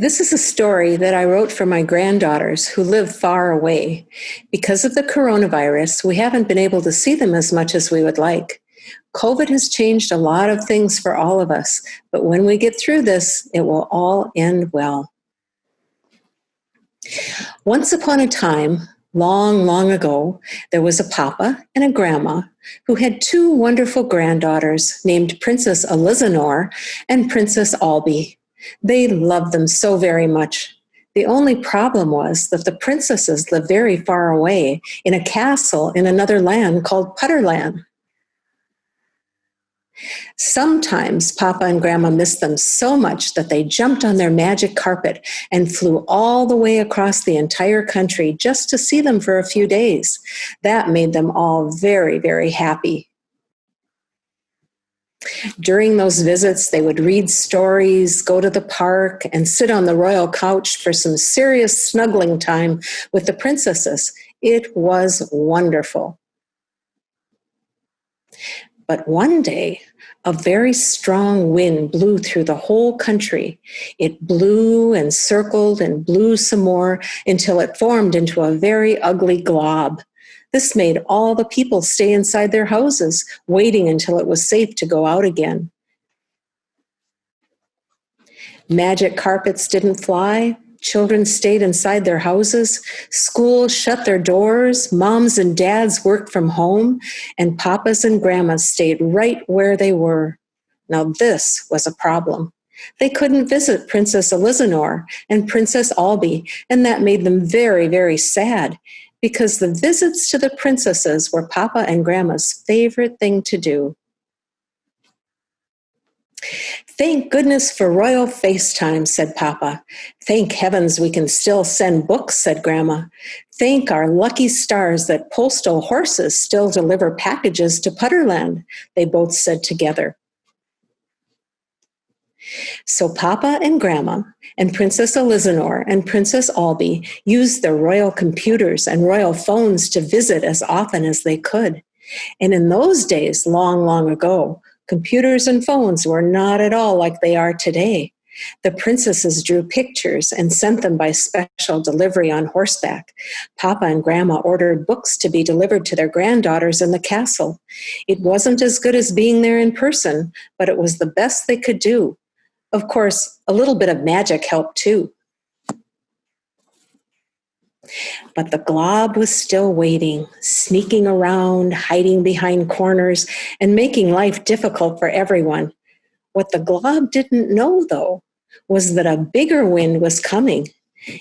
This is a story that I wrote for my granddaughters who live far away. Because of the coronavirus, we haven't been able to see them as much as we would like. COVID has changed a lot of things for all of us, but when we get through this, it will all end well. Once upon a time, long, long ago, there was a papa and a grandma who had two wonderful granddaughters named Princess Elizanor and Princess Albie. They loved them so very much. The only problem was that the princesses lived very far away in a castle in another land called Putterland. Sometimes Papa and Grandma missed them so much that they jumped on their magic carpet and flew all the way across the entire country just to see them for a few days. That made them all very, very happy. During those visits, they would read stories, go to the park, and sit on the royal couch for some serious snuggling time with the princesses. It was wonderful. But one day, a very strong wind blew through the whole country. It blew and circled and blew some more until it formed into a very ugly glob. This made all the people stay inside their houses, waiting until it was safe to go out again. Magic carpets didn't fly. Children stayed inside their houses. Schools shut their doors. Moms and dads worked from home. And papas and grandmas stayed right where they were. Now this was a problem. They couldn't visit Princess Elizanor and Princess Albie, and that made them very, very sad, because the visits to the princesses were Papa and Grandma's favorite thing to do. Thank goodness for royal FaceTime, said Papa. Thank heavens we can still send books, said Grandma. Thank our lucky stars that postal horses still deliver packages to Putterland, they both said together. So Papa and Grandma and Princess Elizanor and Princess Albie used their royal computers and royal phones to visit as often as they could. And in those days, long, long ago, computers and phones were not at all like they are today. The princesses drew pictures and sent them by special delivery on horseback. Papa and Grandma ordered books to be delivered to their granddaughters in the castle. It wasn't as good as being there in person, but it was the best they could do. Of course, a little bit of magic helped too. But the glob was still waiting, sneaking around, hiding behind corners, and making life difficult for everyone. What the glob didn't know, though, was that a bigger wind was coming.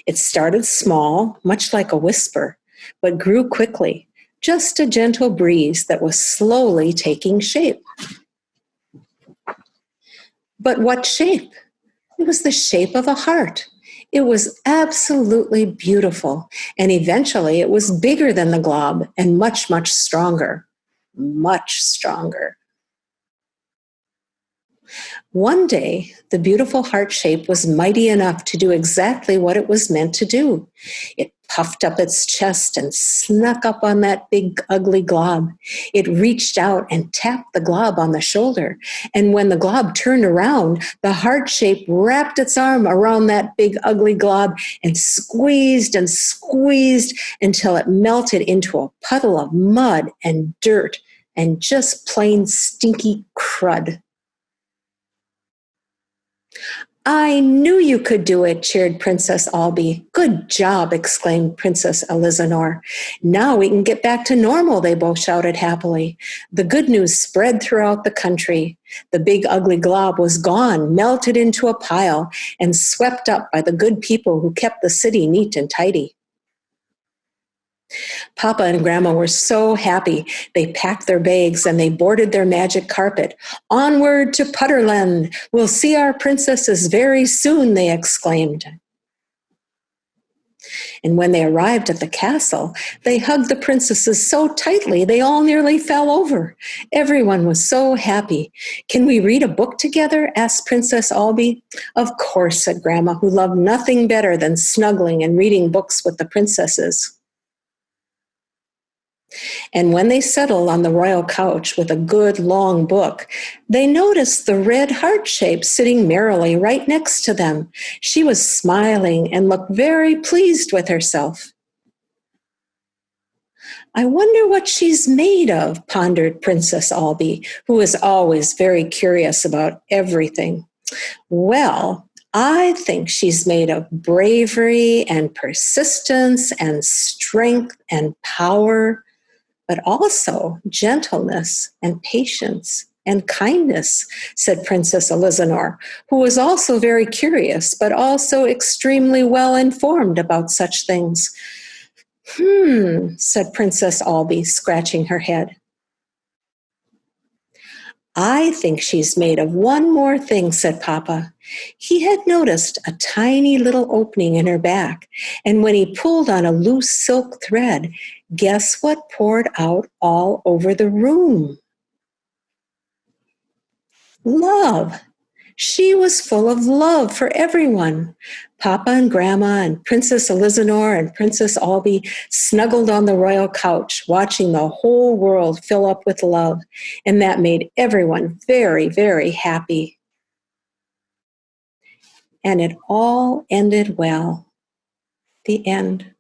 It started small, much like a whisper, but grew quickly, just a gentle breeze that was slowly taking shape. But what shape? It was the shape of a heart. It was absolutely beautiful, and eventually it was bigger than the glob and much, much stronger. Much stronger. One day, the beautiful heart shape was mighty enough to do exactly what it was meant to do. It puffed up its chest and snuck up on that big, ugly glob. It reached out and tapped the glob on the shoulder. And when the glob turned around, the heart shape wrapped its arm around that big, ugly glob and squeezed until it melted into a puddle of mud and dirt and just plain stinky crud. I knew you could do it, cheered Princess Albie. Good job, exclaimed Princess Elizanor. Now we can get back to normal, they both shouted happily. The good news spread throughout the country. The big ugly glob was gone, melted into a pile, and swept up by the good people who kept the city neat and tidy. Papa and Grandma were so happy. They packed their bags and they boarded their magic carpet. Onward to Putterland. We'll see our princesses very soon, they exclaimed. And when they arrived at the castle, they hugged the princesses so tightly they all nearly fell over. Everyone was so happy. Can we read a book together? Asked Princess Albie. Of course, said Grandma, who loved nothing better than snuggling and reading books with the princesses. And when they settled on the royal couch with a good long book, they noticed the red heart shape sitting merrily right next to them. She was smiling and looked very pleased with herself. I wonder what she's made of, pondered Princess Albie, who was always very curious about everything. Well, I think she's made of bravery and persistence and strength and power, but also gentleness and patience and kindness, said Princess Elizanor, who was also very curious, but also extremely well informed about such things. Said Princess Albie, scratching her head. I think she's made of one more thing, said Papa. He had noticed a tiny little opening in her back, and when he pulled on a loose silk thread, guess what poured out all over the room? Love. She was full of love for everyone. Papa and Grandma and Princess Elizanor and Princess Albie snuggled on the royal couch, watching the whole world fill up with love, and that made everyone very, very happy. And it all ended well. The end.